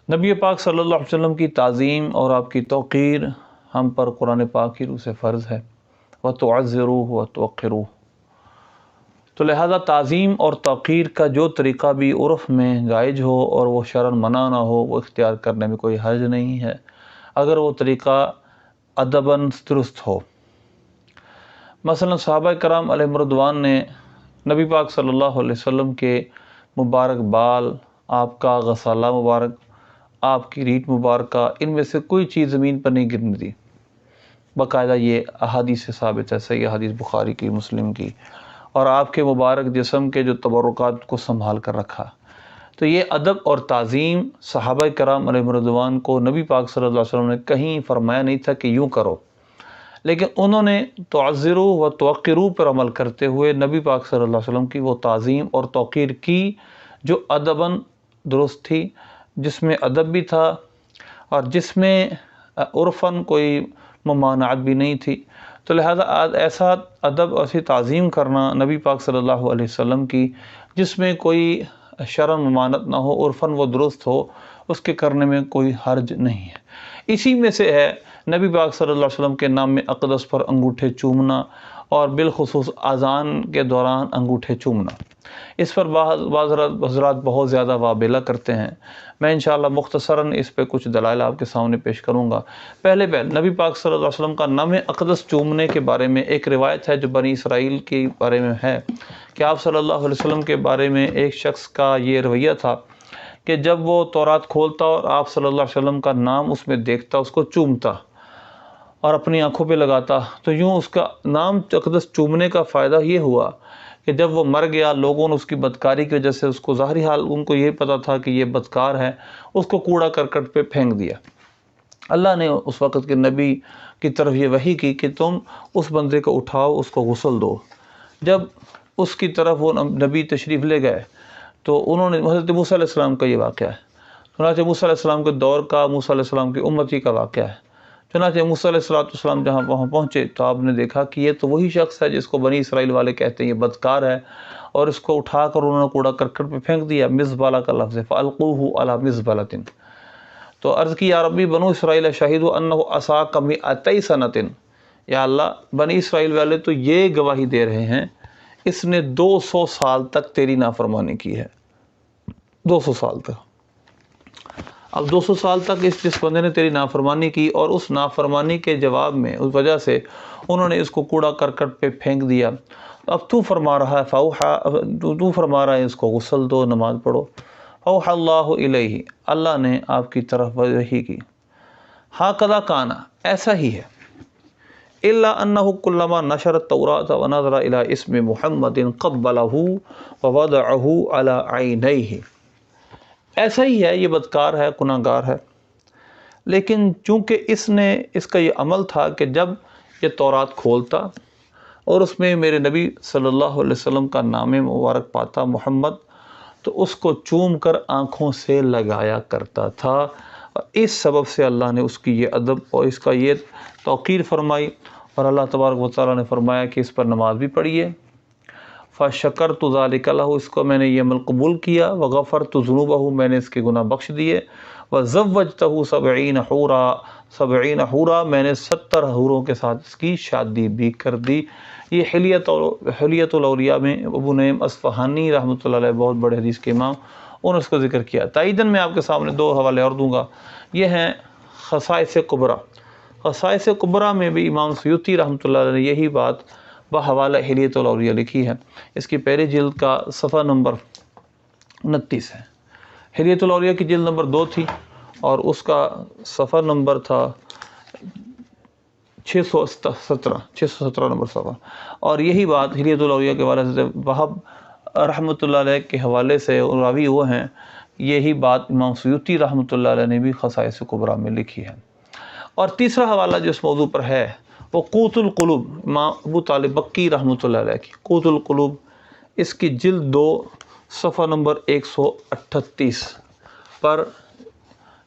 نبی پاک صلی اللہ علیہ وسلم کی تعظیم اور آپ کی توقیر ہم پر قرآن پاک کی روح سے فرض ہے۔ وَتُعَزِّرُوهُ وَتُوَقِّرُوهُ۔ تو لہذا تعظیم اور توقیر کا جو طریقہ بھی عرف میں رائج ہو اور وہ شرعاً منع نہ ہو، وہ اختیار کرنے میں کوئی حرج نہیں ہے، اگر وہ طریقہ ادباً درست ہو۔ مثلا صحابہ کرام علیہم رضوان نے نبی پاک صلی اللہ علیہ وسلم کے مبارک بال، آپ کا غسالہ مبارک، آپ کی ریٹ مبارکہ، ان میں سے کوئی چیز زمین پر نہیں گرنے دی۔ باقاعدہ یہ احادیث سے ثابت ہے، صحیح حدیث بخاری کی، مسلم کی، اور آپ کے مبارک جسم کے جو تبرکات کو سنبھال کر رکھا۔ تو یہ ادب اور تعظیم صحابہ کرام علیہم رضوان کو نبی پاک صلی اللہ علیہ وسلم نے کہیں فرمایا نہیں تھا کہ یوں کرو، لیکن انہوں نے تعزروا و توقروا پر عمل کرتے ہوئے نبی پاک صلی اللہ علیہ وسلم کی وہ تعظیم اور توقیر کی جو ادباً درست تھی، جس میں ادب بھی تھا اور جس میں عرفاً کوئی ممانعت بھی نہیں تھی۔ تو لہذا ایسا ادب، ایسی تعظیم کرنا نبی پاک صلی اللہ علیہ وسلم کی جس میں کوئی شرعاً ممانعت نہ ہو، عرفاً وہ درست ہو، اس کے کرنے میں کوئی حرج نہیں ہے۔ اسی میں سے ہے نبی پاک صلی اللہ علیہ وسلم کے نام اقدس پر انگوٹھے چومنا، اور بالخصوص اذان کے دوران انگوٹھے چومنا۔ اس پر بعض حضرات بہت زیادہ وابلہ کرتے ہیں۔ میں انشاءاللہ مختصراً اس پہ کچھ دلائل آپ کے سامنے پیش کروں گا۔ پہلے نبی پاک صلی اللہ علیہ وسلم کا نام اقدس چومنے کے بارے میں ایک روایت ہے جو بنی اسرائیل کے بارے میں ہے کہ آپ صلی اللہ علیہ وسلم کے بارے میں ایک شخص کا یہ رویہ تھا کہ جب وہ تورات کھولتا اور آپ صلی اللہ علیہ وسلم کا نام اس میں دیکھتا، اس کو چومتا اور اپنی آنکھوں پہ لگاتا، تو یوں اس کا نام اقدس چومنے کا فائدہ یہ ہوا کہ جب وہ مر گیا، لوگوں نے اس کی بدکاری کی وجہ سے اس کو، ظاہری حال ان کو یہ پتہ تھا کہ یہ بدکار ہے، اس کو کوڑا کرکٹ پہ پھینک دیا۔ اللہ نے اس وقت کے نبی کی طرف یہ وحی کی کہ تم اس بندے کو اٹھاؤ، اس کو غسل دو۔ جب اس کی طرف وہ نبی تشریف لے گئے تو انہوں نے، حضرت موسیٰ علیہ السلام کا یہ واقعہ ہے، چنانچہ موسیٰ علیہ السلام کے دور کا، موسیٰ علیہ السلام کی امتی کا واقعہ ہے۔ چنانچہ موسیٰ علیہ السلام جہاں وہاں پہنچے تو آپ نے دیکھا کہ یہ تو وہی شخص ہے جس کو بنی اسرائیل والے کہتے ہیں یہ بدکار ہے، اور اس کو اٹھا کر انہوں نے کوڑا کرکٹ پہ پھینک دیا۔ مزبلہ کا لفظ ہے، فَأَلْقُوهُ عَلَى مِزْبَلَةٍ۔ تو عرض کی، یا ربی بنو اسرائیل شہیدوا انہ عصاک مئتی سنۃ، یا اللہ بنی اسرائیل والے تو یہ گواہی دے رہے ہیں اس نے 200 سال تک تیری نافرمانی کی ہے۔ 200 سال تک۔ اب 200 سال تک جس بندے نے تیری نافرمانی کی، اور اس نافرمانی کے جواب میں، اس وجہ سے انہوں نے اس کو کوڑا کرکٹ پہ پھینک دیا، اب تو فرما رہا ہے تو فرما رہا ہے اس کو غسل دو، نماز پڑھو۔ فَأَوْحَى اللَّهُ إِلَيْهِ، اللہ نے آپ کی طرف وحی کی۔ ہَكَذَا كَانَ، ایسا ہی ہے۔ إِلَّا أَنَّهُ كُلَّمَا نَشَرَ التَّوْرَاةَ وَنَظَرَ إِلَىٰ اسْمِ مُحَمَّدٍ قَبَّلَهُ وَوَضَعَهُ عَلَىٰ عَيْنَيْهِ۔ ایسا ہی ہے، یہ بدکار ہے، گناہگار ہے، لیکن چونکہ اس کا یہ عمل تھا کہ جب یہ تورات کھولتا اور اس میں میرے نبی صلی اللہ علیہ وسلم کا نام مبارک پاتا محمد، تو اس کو چوم کر آنکھوں سے لگایا کرتا تھا، اور اس سبب سے اللہ نے اس کی یہ ادب اور اس کا یہ توقیر فرمائی، اور اللہ تبارک و تعالیٰ نے فرمایا کہ اس پر نماز بھی پڑھیے۔ فَشَكَرْتُ ذَلِكَ لَهُ، اس کو میں نے یہ عمل قبول کیا۔ وَغَفَرْتُ ذُنُوبَهُ، میں نے اس کے گناہ بخش دیے۔ وَزَوَّجْتَهُ 70 حورا، میں نے 70 حوروں کے ساتھ اس کی شادی بھی کر دی۔ یہ حلیۃ الاولیاء میں ابو نعیم اصفہانی رحمۃ اللہ علیہ، بہت بڑے حدیث کے امام، انہوں نے اس کو ذکر کیا۔ تائیداً میں آپ کے سامنے 2 حوالے اور دوں گا، یہ ہیں خصائص کبریٰ۔ خصائص کبریٰ میں بھی امام سیوطی رحمۃ اللہ علیہ نے یہی بات بحوالہ حلیۃ الاولیاء لکھی ہے۔ اس کی پہلی جلد کا صفحہ نمبر 29 ہے۔ حلیۃ الاولیاء کی جلد نمبر 2 تھی، اور اس کا صفحہ نمبر تھا 617 نمبر صفحہ، اور یہی بات حلیۃ الاولیاء کے حوالے سے وہب رحمۃ اللہ علیہ کے حوالے سے راوی وہ ہیں، یہی بات امام سیوطی رحمۃ اللہ علیہ نے بھی خصائص کبریٰ میں لکھی ہے۔ اور تیسرا حوالہ جو اس موضوع پر ہے وہ قوت القلوب، امام ابو طالب بکی رحمۃ اللہ علیہ کی قوت القلوب، اس کی جلد 2 صفحہ نمبر 138 پر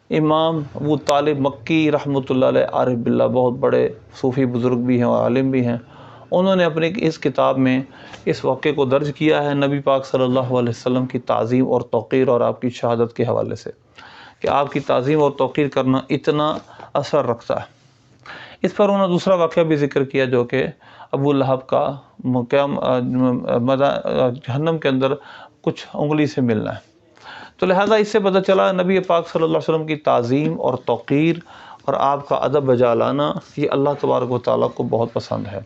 امام ابو طالب مکی رحمۃ اللہ علیہ، عارف باللہ، بہت بڑے صوفی بزرگ بھی ہیں اور عالم بھی ہیں، انہوں نے اپنی اس کتاب میں اس واقعے کو درج کیا ہے نبی پاک صلی اللہ علیہ وسلم کی تعظیم اور توقیر اور آپ کی شہادت کے حوالے سے، کہ آپ کی تعظیم اور توقیر کرنا اتنا اثر رکھتا ہے۔ اس پر انہوں نے دوسرا واقعہ بھی ذکر کیا جو کہ ابو لہب کا جہنم کے اندر کچھ انگلی سے ملنا ہے۔ تو لہٰذا اس سے پتہ چلا نبی پاک صلی اللہ علیہ وسلم کی تعظیم اور توقیر اور آپ کا ادب بجا لانا یہ اللہ تبارک و تعالیٰ کو بہت پسند ہے۔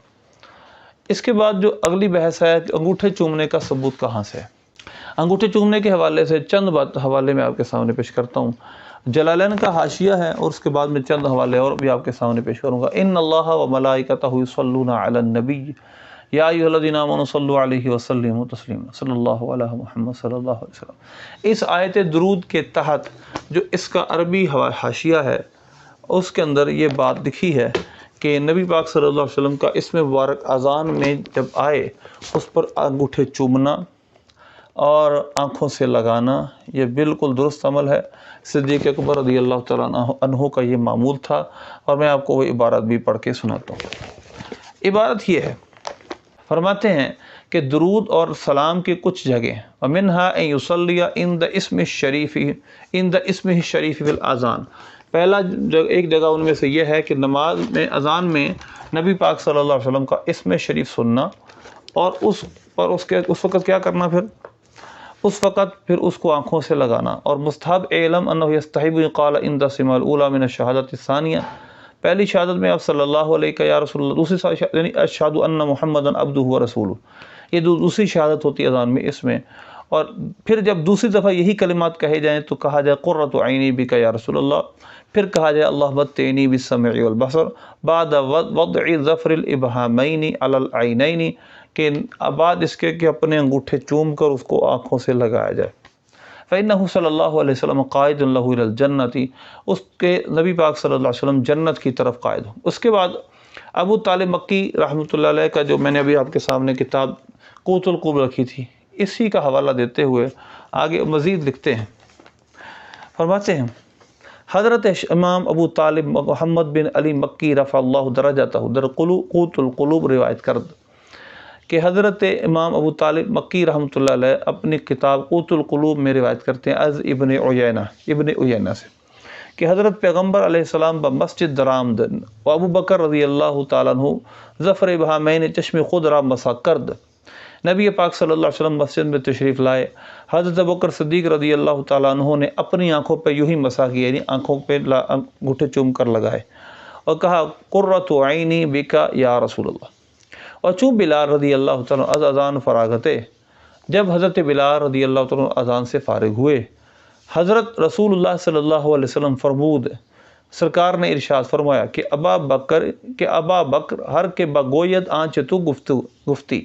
اس کے بعد جو اگلی بحث ہے کہ انگوٹھے چومنے کا ثبوت کہاں سے ہے۔ انگوٹھے چومنے کے حوالے سے چند حوالے میں آپ کے سامنے پیش کرتا ہوں۔ جلالین کا حاشیہ ہے اور اس کے بعد میں چند حوالے اور بھی آپ کے سامنے پیش کروں گا۔ ان اللہ و ملائکتہ یصلون علی النبی یا ایھا الذین آمنوا صلوا علیہ وسلموا تسلیما صلی اللہ علی محمد صلی اللہ علیہ وسلم۔ اس آیت درود کے تحت جو اس کا عربی حاشیہ ہے اس کے اندر یہ بات لکھی ہے کہ نبی پاک صلی اللہ علیہ وسلم کا اسم مبارک اذان میں جب آئے اس پر انگوٹھے چومنا اور آنکھوں سے لگانا یہ بالکل درست عمل ہے۔ صدیق اکبر رضی اللہ تعالیٰ عنہ کا یہ معمول تھا، اور میں آپ کو وہ عبارت بھی پڑھ کے سناتا ہوں۔ عبارت یہ ہے، فرماتے ہیں کہ درود اور سلام کی کچھ جگہیں ومنها ان یصلی عند اسم الشریف عند اسمہ الشریف فی الاذان۔ پہلا ایک جگہ ان میں سے یہ ہے کہ نماز میں اذان میں نبی پاک صلی اللہ علیہ وسلم کا اسم شریف سننا اور اس وقت کیا کرنا، اس وقت اس کو آنکھوں سے لگانا۔ اور مستحب علم انہ یستحب قال عند السماع الاولى من الشہادۃ الثانیہ، پہلی شہادت میں آپ صلی اللہ علیہ یا رسول اللہ، دوسری شہادت یعنی اشہد ان محمدا عبدہ ورسولہ، یہ دوسری شہادت ہوتی ہے اذان میں اس میں۔ اور پھر جب دوسری دفعہ یہی کلمات کہے جائیں تو کہا جائے قرۃ عینی بک یا رسول اللہ، پھر کہا جائے اللہ متعنی بالسمع والبصر بعد وضع ظفر الابہامین علی العینین، کہ بعد اس کے کہ اپنے انگوٹھے چوم کر اس کو آنکھوں سے لگایا جائے۔ فإنہ صلی اللہ علیہ وسلم قائد لہ الی الجنۃ، اس کے نبی پاک صلی اللہ علیہ وسلم جنت کی طرف قائد ہوں۔ اس کے بعد ابو طالب مکی رحمۃ اللہ علیہ کا جو میں نے ابھی آپ کے سامنے کتاب قوت القلوب رکھی تھی، اسی کا حوالہ دیتے ہوئے آگے مزید لکھتے ہیں، فرماتے ہیں حضرت امام ابو طالب محمد بن علی مکی رفع اللہ درجتہ در قوت القلوب روایت کرد کہ حضرت امام ابو طالب مکی رحمۃ اللہ علیہ اپنی کتاب قوت القلوب میں روایت کرتے ہیں از ابن عیینہ سے کہ حضرت پیغمبر علیہ السلام بمسجد درآمد و ابو بکر رضی اللہ تعالیٰ عنہ ظفر ابہامین چشم خود را مسا کرد۔ نبی پاک صلی اللہ علیہ وسلم مسجد میں تشریف لائے، حضرت ابو بکر صدیق رضی اللہ تعالیٰ عنہ نے اپنی آنکھوں پہ یوں ہی مسا کیا، یعنی آنکھوں پہ انگوٹھے چوم کر لگائے اور کہا قرۃ عینی بکا یا رسول اللہ۔ اور چوں بلال رضی اللہ تعالیٰ از اذان فراغتے، جب حضرت بلال رضی اللہ تعالیٰ اذان سے فارغ ہوئے، حضرت رسول اللہ صلی اللہ علیہ وسلم فرمود، سرکار نے ارشاد فرمایا کہ ابا بکر ہر کے بگوید آنچ تو گفتی،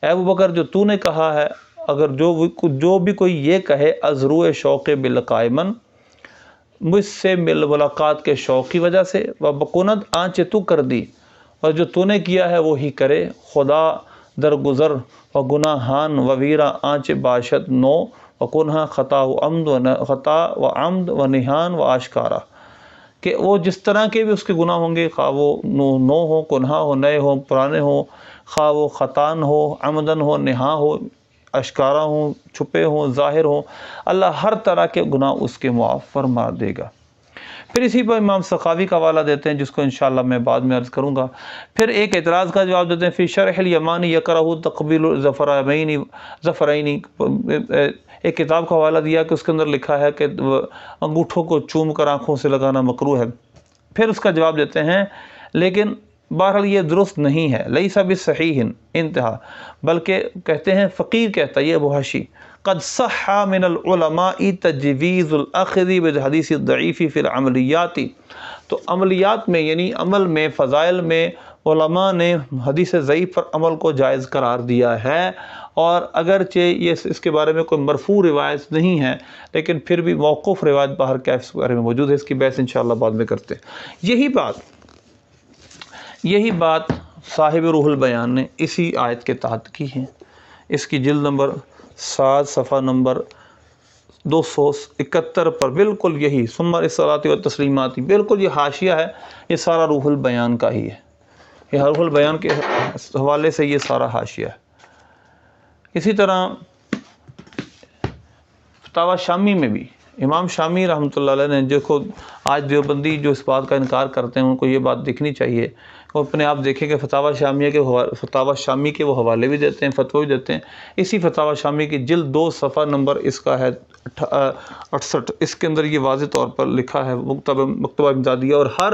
اے ابو بکر جو تو نے کہا ہے، اگر جو بھی کوئی یہ کہے از روئے شوق بلقائے من، مجھ سے ملاقات کے شوق کی وجہ سے، و بکنت آنچ تو کر دی، اور جو تو نے کیا ہے وہی کرے، خدا درگزر و گناہان و ویرا آنچ باشد نو و کنہا خطا و عمد و نہان و آشکارا، کہ وہ جس طرح کے بھی اس کے گناہ ہوں گے، خواہ وہ نو ہو، کنہا ہو، نئے ہو، پرانے ہو، خواہ وہ خطان ہو، عمدن ہو، نہا ہو، اشکارا ہوں، چھپے ہوں، ظاہر ہوں، اللہ ہر طرح کے گناہ اس کے معاف فرما دے گا۔ پھر اسی پر امام سخاوی کا حوالہ دیتے ہیں جس کو انشاءاللہ میں بعد میں عرض کروں گا۔ پھر ایک اعتراض کا جواب دیتے ہیں فی شرح الیمانی یکرہ تقبیل ظفرین، ایک کتاب کا حوالہ دیا کہ اس کے اندر لکھا ہے کہ انگوٹھوں کو چوم کر آنکھوں سے لگانا مکروہ ہے۔ پھر اس کا جواب دیتے ہیں لیکن بہرحال یہ درست نہیں ہے، لیس بصحیح انتہا، بلکہ کہتے ہیں فقیر کہتا ہے یہ ابو حشی قد صح من العلماء تجویز الاخذ بالحدیث الضعیف فی العملیات، تو عملیات میں یعنی عمل میں، فضائل میں علماء نے حدیث ضعیف پر عمل کو جائز قرار دیا ہے، اور اگرچہ یہ اس کے بارے میں کوئی مرفوع روایت نہیں ہے لیکن پھر بھی موقوف روایت باہر کیف اس بارے میں موجود ہے، اس کی بحث انشاءاللہ بعد میں کرتے ہیں۔ یہی بات صاحب روح البیان نے اسی آیت کے تحت کی ہے، اس کی جلد نمبر 7 صفحہ نمبر 271 پر بالکل یہی ثم الصلاۃ والتسلیمات، بالکل یہ حاشیہ ہے، یہ سارا روح البیان کا ہی ہے، یہ روح البیان کے حوالے سے یہ سارا حاشیہ ہے۔ اسی طرح فتاوی شامی میں بھی امام شامی رحمۃ اللہ علیہ نے دیکھو، آج دیوبندی جو اس بات کا انکار کرتے ہیں ان کو یہ بات دیکھنی چاہیے، وہ اپنے آپ دیکھیں کہ فتاوی شامی کے وہ حوالے بھی دیتے ہیں، فتوی بھی دیتے ہیں۔ اسی فتاوی شامی کی جلد 2 صفحہ نمبر اس کا ہے 68، اس کے اندر یہ واضح طور پر لکھا ہے، مکتبہ امدادیہ اور ہر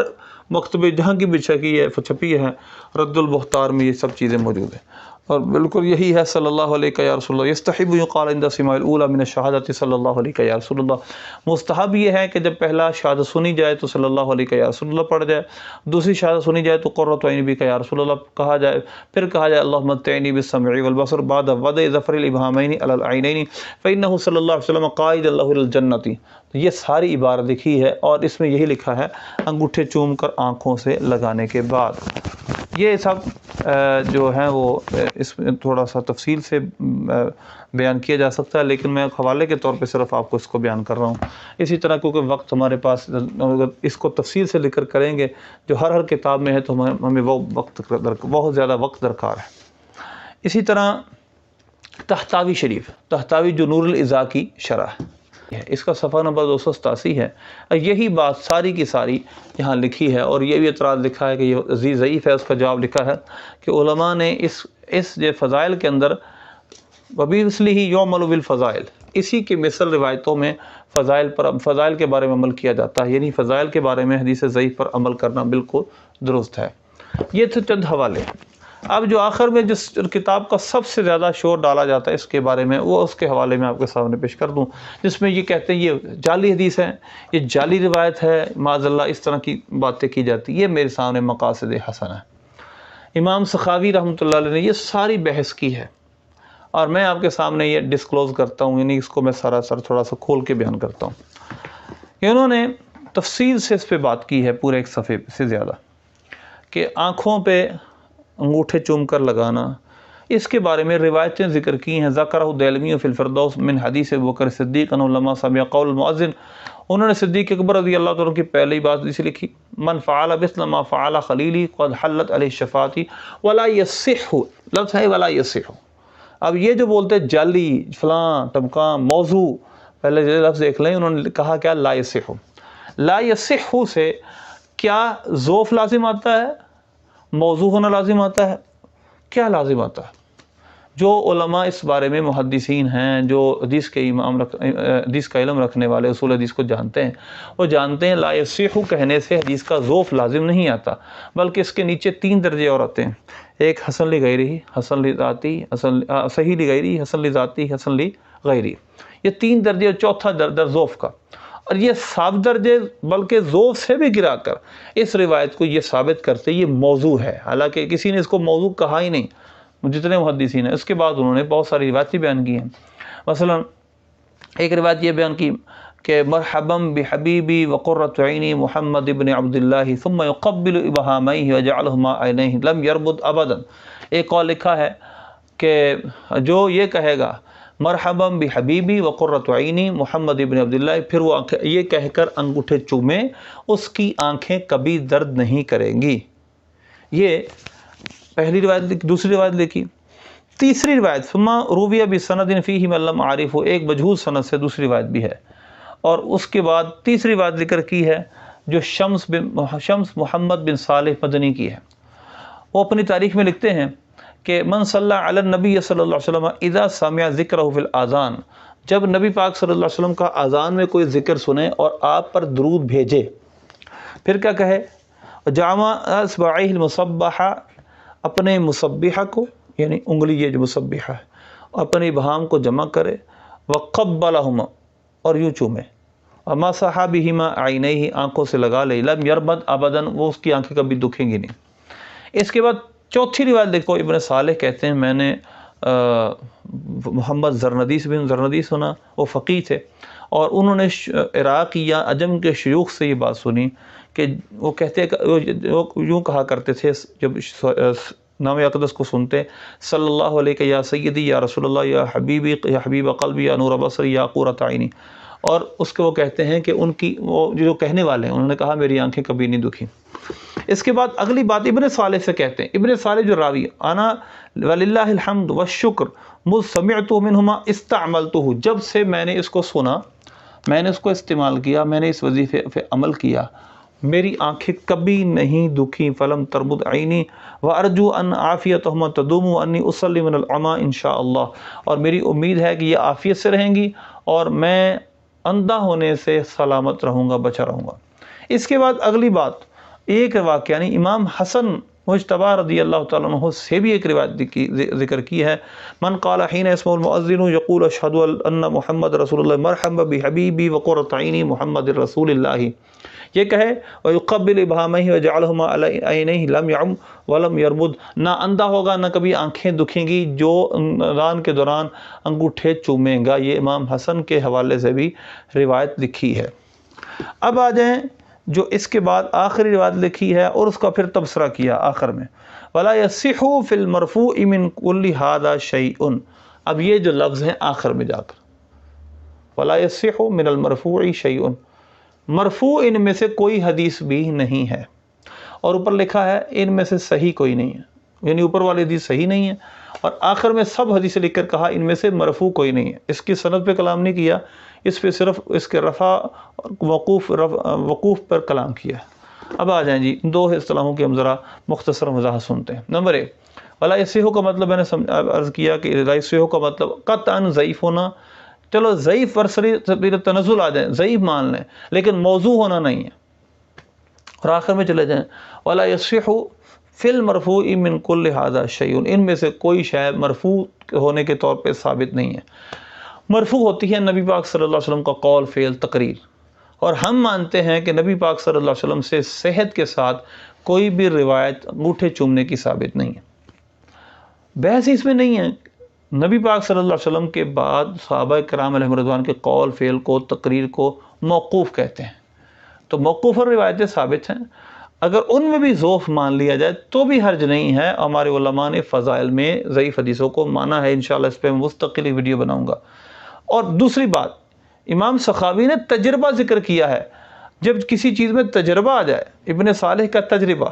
مکتبے جہاں کی بھی چھپی ہے رد البختار میں یہ سب چیزیں موجود ہیں، اور بالکل یہی ہے صلی اللہ علیہ یا رسول اللہ۔ یستحب یقال عند سماع الاولی من الشہادۃ صلی اللہ علیہ یا رسول اللہ، مستحب یہ ہے کہ جب پہلا شہادت سنی جائے تو صلی اللہ علیہ یا رسول اللہ پڑھ جائے، دوسری شہادت سنی جائے تو قرۃ عین بک یا رسول اللہ کہا جائے، پھر کہا جائے اللہم متعنی بالسمع والبصر بعد وضع ظفر الابہامین علی العینین فانہ صلی اللہ علیہ وسلم قائد اللہ الی الجنۃ۔ تو یہ ساری عبارت لکھی ہے اور اس میں یہی لکھا ہے انگوٹھے چوم کر آنکھوں سے لگانے کے بعد۔ یہ سب جو ہیں وہ اس میں تھوڑا سا تفصیل سے بیان کیا جا سکتا ہے، لیکن میں حوالے کے طور پہ صرف آپ کو اس کو بیان کر رہا ہوں۔ اسی طرح کیونکہ وقت ہمارے پاس، اگر اس کو تفصیل سے ذکر کریں گے جو ہر کتاب میں ہے تو ہمیں وہ بہت زیادہ وقت درکار ہے۔ اسی طرح طحطاوی شریف، طحطاوی جو نور الازا کی شرح ہے، اس کا صفحہ نمبر 287 ہے، یہی بات ساری کی ساری یہاں لکھی ہے، اور یہ بھی اعتراض لکھا ہے کہ یہ ضعیف ہے۔ اس کا جواب لکھا ہے کہ علماء نے اس جو فضائل کے اندر وَبِمِثْلِهِ يُعْمَلُ بِالْفَضَائِل، اسی کے مثل روایتوں میں فضائل کے بارے میں عمل کیا جاتا ہے، یعنی فضائل کے بارے میں حدیث ضعیف پر عمل کرنا بالکل درست ہے۔ یہ تھے چند حوالے۔ اب جو آخر میں جس کتاب کا سب سے زیادہ شور ڈالا جاتا ہے اس کے بارے میں، وہ اس کے حوالے میں آپ کے سامنے پیش کر دوں، جس میں یہ کہتے ہیں یہ جعلی حدیث ہے، یہ جعلی روایت ہے، معاذ اللہ اس طرح کی باتیں کی جاتی۔ یہ میرے سامنے مقاصد حسن ہے۔ امام سخاوی رحمۃ اللہ علیہ نے یہ ساری بحث کی ہے، اور میں آپ کے سامنے یہ ڈسکلوز کرتا ہوں، یعنی اس کو میں سراسر تھوڑا سا کھول کے بیان کرتا ہوں کہ انہوں نے تفصیل سے اس پہ بات کی ہے، پورے ایک صفحے سے زیادہ، کہ آنکھوں پہ انگوٹھے چوم کر لگانا، اس کے بارے میں روایتیں ذکر کی ہیں۔ ذکرہ دیلمی فی الفردوس من حدیث ابوبکر صدیق انہ لما سمع قول المؤذن، انہوں نے صدیق اکبر رضی اللہ عنہ کی پہلی بات اسی لکھی، من فعل مثل ما فعل خلیلی قد حلت علیہ الشفاعۃ ولا یصح، لفظ ہے ولا یصح۔ اب یہ جو بولتے ہیں جعلی فلاں ٹمکاں موضوع، پہلے یہ لفظ دیکھ لیں، انہوں نے کہا کیا، لا یصح۔ لا یصح سے کیا ذوف لازم آتا ہے، موضوع ہونا لازم آتا ہے، کیا لازم آتا ہے؟ جو علماء اس بارے میں محدثین ہیں، جو حدیث کا علم رکھنے والے، اصول حدیث کو جانتے ہیں، وہ جانتے ہیں لا یصح کہنے سے حدیث کا ذوف لازم نہیں آتا، بلکہ اس کے نیچے 3 درجے اور آتے ہیں۔ ایک حسن لغیرہ، حسن لذاتی، صحیح لغیرہ، حسن لذاتی، حسن لغیرہ، یہ 3 درجے، اور چوتھا درجہ ذوف کا، اور یہ سب درجے بلکہ ذوف سے بھی گرا کر اس روایت کو یہ ثابت کرتے یہ موضوع ہے، حالانکہ کسی نے اس کو موضوع کہا ہی نہیں، جتنے محدثین ہیں۔ اس کے بعد انہوں نے بہت ساری روایتیں بیان کی ہیں، مثلا ایک روایت یہ بیان کی کہ مرحبا بحبیبی وقرۃ عینی محمد ابن عبداللہ ثم یقبل ابہامہ وجعلہما عینیہ لم یربد ابدا۔ ایک اور لکھا ہے کہ جو یہ کہے گا مرحبا بحبیبی وقرۃ عینی محمد ابن عبداللہ، پھر وہ یہ کہہ کر انگوٹھے چومے، اس کی آنکھیں کبھی درد نہیں کریں گی۔ یہ پہلی روایت لکھی۔ دوسری روایت لکھی، تیسری روایت ثم روی بسند فیہ من لم عارف، ایک مجہول سند سے دوسری روایت بھی ہے، اور اس کے بعد تیسری بات ذکر کی ہے جو شمس محمد بن صالح مدنی کی ہے۔ وہ اپنی تاریخ میں لکھتے ہیں کہ من صلی علی النبی صلی اللہ علیہ وسلم اذا سمع ذکرہ فی الاذان، جب نبی پاک صلی اللہ علیہ وسلم کا اذان میں کوئی ذکر سنے اور آپ پر درود بھیجے، پھر کیا کہے، جامع اصبعہ المصبحہ، اپنے مصبحہ کو، یعنی انگلی یہ جو مصبحہ ہے، اپنے ابہام کو جمع کرے، وقبلہما، اور یوں چومے، ومسح بہما عینیہ، آنکھوں سے لگا لے، لم یربد ابداً، وہ اس کی آنکھیں کبھی دکھیں گی نہیں۔ اس کے بعد چوتھی روایت دیکھو، ابن صالح کہتے ہیں میں نے محمد زرندیس بن زرندیس سنا، وہ فقیہ تھے، اور انہوں نے عراق یا عجم کے شیوخ سے یہ بات سنی کہ وہ کہتے وہ یوں کہا کرتے تھے جب نام اقدس کو سنتے، صلی اللہ علیہ یا سیدی یا رسول اللہ یا حبیبی یا حبیب قلبی یا نور بصری یا قرۃ عینی، اور اس کے وہ کہتے ہیں کہ ان کی وہ جو کہنے والے ہیں انہوں نے کہا میری آنکھیں کبھی نہیں دکھی۔ اس کے بعد اگلی بات ابن صالح سے کہتے ہیں، ابن صالح جو راوی، انا وللہ الحمد والشکر مذ سمعت منہما استعملتہ، جب سے میں نے اس کو سنا میں نے اس کو استعمال کیا، میں نے اس وظیفے پہ عمل کیا، میری آنکھیں کبھی نہیں دکھی، فلم تربت عینی وارجو ان عافیتہما تدوم انی اصلی من العمی انشاءاللہ، اور میری امید ہے کہ یہ عافیت سے رہیں گی اور میں اندھا ہونے سے سلامت رہوں گا، بچا رہوں گا۔ اس کے بعد اگلی بات، ایک واقعہ یعنی امام حسن مجتبی رضی اللہ تعالیٰ عنہ سے بھی ایک روایت ذکر کی ہے، من قال حین اسمع المؤذن یقول اشہد ان محمد رسول اللہ مرحبا بحبیبی وقرۃ عینی محمد رسول اللہ، یہ کہے وَيُقَبِّلْ إِبْهَامَيْهِ وَجَعَلْهُمَا عَلَىٰ عَيْنَيْهِ لَمْ يَعُمْ وَلَمْ يَرْمُدْ، نہ اندھا ہوگا نہ کبھی آنکھیں دکھیں گی جو اذان کے دوران انگوٹھے چومے گا۔ یہ امام حسن کے حوالے سے بھی روایت لکھی ہے۔ اب آ جائیں جو اس کے بعد آخری روایت لکھی ہے اور اس کا پھر تبصرہ کیا آخر میں، وَلَا يَصِحُّ فِي الْمَرْفُوعِ مِنْ كُلِّ هَذَا شَيْءٌ، اب یہ جو لفظ ہیں آخر میں جا کر، وَلَا يَصِحُّ مِنَ الْمَرْفُوعِ شَيْءٌ، مرفوع ان میں سے کوئی حدیث بھی نہیں ہے، اور اوپر لکھا ہے ان میں سے صحیح کوئی نہیں ہے، یعنی اوپر والی حدیث صحیح نہیں ہے، اور آخر میں سب حدیث لکھ کر کہا ان میں سے مرفوع کوئی نہیں ہے۔ اس کی سند پہ کلام نہیں کیا، اس پہ صرف اس کے رفع وقوف پر کلام کیا۔ اب آ جائیں جی دو اصطلاحوں کی ہم ذرا مختصر وضاحت سنتے ہیں۔ نمبر ایک، ولا یصح کا مطلب میں نے عرض کیا کہ لا یصح کا مطلب قطعا ضعیف ہونا، چلو ضعیف ورسری تنزل آ جائیں، ضعیف مان لیں، لیکن موضوع ہونا نہیں ہے۔ اور آخر میں چلے جائیں، ولا یصح فی المرفوع من کل ھذا شیء، ان میں سے کوئی شے مرفوع ہونے کے طور پہ ثابت نہیں ہے۔ مرفوع ہوتی ہے نبی پاک صلی اللہ علیہ وسلم کا قول، فعل، تقریر، اور ہم مانتے ہیں کہ نبی پاک صلی اللہ علیہ وسلم سے صحت کے ساتھ کوئی بھی روایت انگوٹھے چومنے کی ثابت نہیں ہے۔ بحث اس میں نہیں ہے، نبی پاک صلی اللہ علیہ وسلم کے بعد صحابہ کرام علیہم رضوان کے قول، فعل کو، تقریر کو موقوف کہتے ہیں، تو موقوف اور روایتیں ثابت ہیں، اگر ان میں بھی ضعف مان لیا جائے تو بھی حرج نہیں ہے۔ ہمارے علماء نے فضائل میں ضعیف حدیثوں کو مانا ہے، انشاءاللہ اس پہ میں مستقل ویڈیو بناؤں گا۔ اور دوسری بات، امام سخاوی نے تجربہ ذکر کیا ہے، جب کسی چیز میں تجربہ آ جائے، ابن صالح کا تجربہ،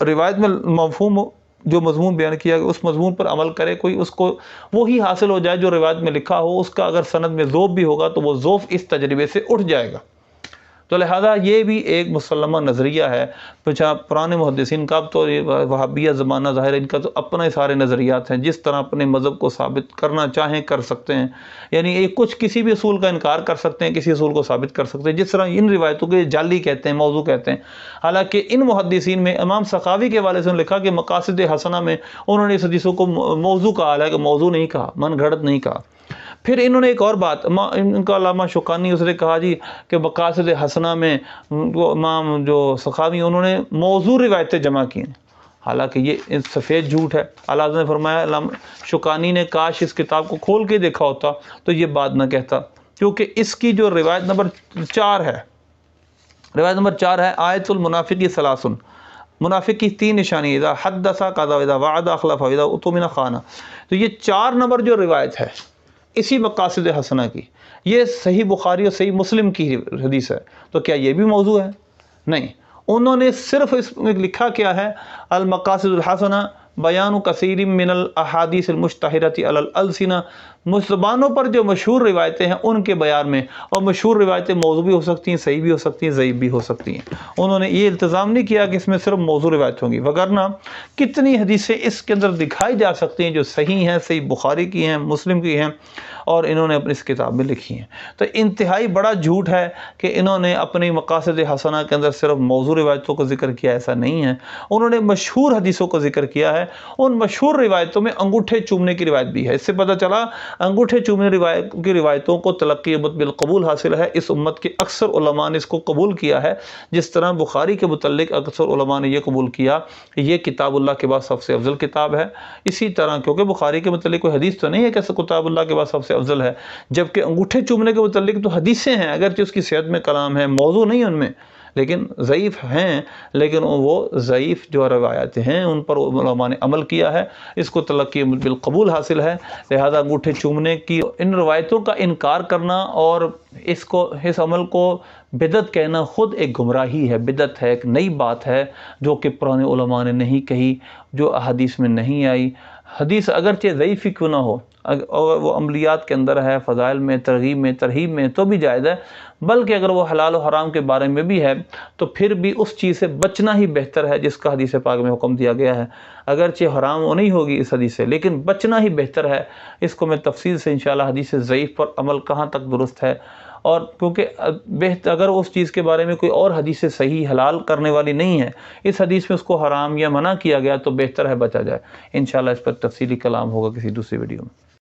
روایت میں مفہوم جو مضمون بیان کیا گیا اس مضمون پر عمل کرے کوئی، اس کو وہی حاصل ہو جائے جو روایت میں لکھا ہو، اس کا اگر سند میں ذوف بھی ہوگا تو وہ ذوف اس تجربے سے اٹھ جائے گا۔ تو لہذا یہ بھی ایک مسلمہ نظریہ ہے۔ پرانے محدثین کا، اب تو وہابیہ زمانہ ظاہر ہے، ان کا تو اپنے سارے نظریات ہیں، جس طرح اپنے مذہب کو ثابت کرنا چاہیں کر سکتے ہیں، یعنی ایک کچھ کسی بھی اصول کا انکار کر سکتے ہیں، کسی اصول کو ثابت کر سکتے ہیں، جس طرح ان روایتوں کے جعلی کہتے ہیں، موضوع کہتے ہیں۔ حالانکہ ان محدثین میں امام سخاوی کے حوالے سے لکھا کہ مقاصد حسنہ میں انہوں نے اس حدیثوں کو موضوع کہا، حالانکہ موضوع نہیں کہا، من گھڑت نہیں کہا۔ پھر انہوں نے ایک اور بات، ان کا علامہ شوکانی اس نے کہا جی کہ مقاصد حسنہ میں امام جو سخاوی انہوں نے موضوع روایتیں جمع کی ہیں، حالانکہ یہ سفید جھوٹ ہے۔ اعلیٰ حضرت نے فرمایا، علامہ شوکانی نے کاش اس کتاب کو کھول کے دیکھا ہوتا تو یہ بات نہ کہتا، کیونکہ اس کی جو روایت نمبر 4 ہے، روایت نمبر 4 ہے آیت المنافق ثلاث، منافق کی 3 نشانی، اذا حدث کذب، اذا وعد اخلف، اذا اؤتمن خان۔ تو یہ 4 نمبر جو روایت ہے اسی مقاصد حسنہ کی، یہ صحیح بخاری اور صحیح مسلم کی حدیث ہے، تو کیا یہ بھی موضوع ہے؟ نہیں، انہوں نے صرف اس میں لکھا کیا ہے، المقاصد الحسنہ بیان کثیر من الاحادیث المشتہرۃ علی الالسنہ، زبانوں پر جو مشہور روایتیں ہیں ان کے بیان میں، اور مشہور روایتیں موضوع بھی ہو سکتی ہیں، صحیح بھی ہو سکتی ہیں، ضعیف بھی ہو سکتی ہیں۔ انہوں نے یہ التزام نہیں کیا کہ اس میں صرف موضوع روایت ہوں گی، وگرنہ کتنی حدیثیں اس کے اندر دکھائی جا سکتی ہیں جو صحیح ہیں، صحیح بخاری کی ہیں، مسلم کی ہیں، اور انہوں نے اپنی اس کتاب میں لکھی ہیں۔ تو انتہائی بڑا جھوٹ ہے کہ انہوں نے اپنی مقاصد حسنہ کے اندر صرف موضوع روایتوں کو ذکر کیا، ایسا نہیں ہے، انہوں نے مشہور حدیثوں کو ذکر کیا ہے۔ ان مشہور روایتوں میں انگوٹھے چومنے کی روایت بھی ہے، اس سے پتہ چلا انگوٹھے چومنے کی روایتوں کو تلقی امت بالقبول حاصل ہے، اس امت کے اکثر علماء نے اس کو قبول کیا ہے، جس طرح بخاری کے متعلق اکثر علماء نے یہ قبول کیا کہ یہ کتاب اللہ کے بعد سب سے افضل کتاب ہے۔ اسی طرح کیونکہ بخاری کے متعلق کوئی حدیث تو نہیں ہے کہ کتاب اللہ کے بعد سب سے افضل ہے، جبکہ انگوٹھے چومنے کے متعلق تو حدیثیں ہیں، اگرچہ اس کی صحت میں کلام ہے، موضوع نہیں ان میں، لیکن ضعیف ہیں، لیکن وہ ضعیف جو روایات ہیں ان پر علماء نے عمل کیا ہے، اس کو تلقی بالقبول حاصل ہے۔ لہذا انگوٹھے چومنے کی ان روایتوں کا انکار کرنا اور اس عمل کو بدعت کہنا خود ایک گمراہی ہے، بدعت ہے، ایک نئی بات ہے جو کہ پرانے علماء نے نہیں کہی، جو احادیث میں نہیں آئی۔ حدیث اگرچہ ضعیف ہی کیوں نہ ہو، اور وہ عملیات کے اندر ہے، فضائل میں، ترغیب میں، ترہیب میں، تو بھی جائز ہے، بلکہ اگر وہ حلال و حرام کے بارے میں بھی ہے تو پھر بھی اس چیز سے بچنا ہی بہتر ہے جس کا حدیث پاک میں حکم دیا گیا ہے۔ اگرچہ حرام وہ نہیں ہوگی اس حدیث سے، لیکن بچنا ہی بہتر ہے۔ اس کو میں تفصیل سے انشاءاللہ حدیث ضعیف پر عمل کہاں تک درست ہے، اور کیونکہ اگر اس چیز کے بارے میں کوئی اور حدیث صحیح حلال کرنے والی نہیں ہے، اس حدیث میں اس کو حرام یا منع کیا گیا، تو بہتر ہے بچا جائے۔ انشاءاللہ اس پر تفصیلی کلام ہوگا کسی دوسری ویڈیو میں۔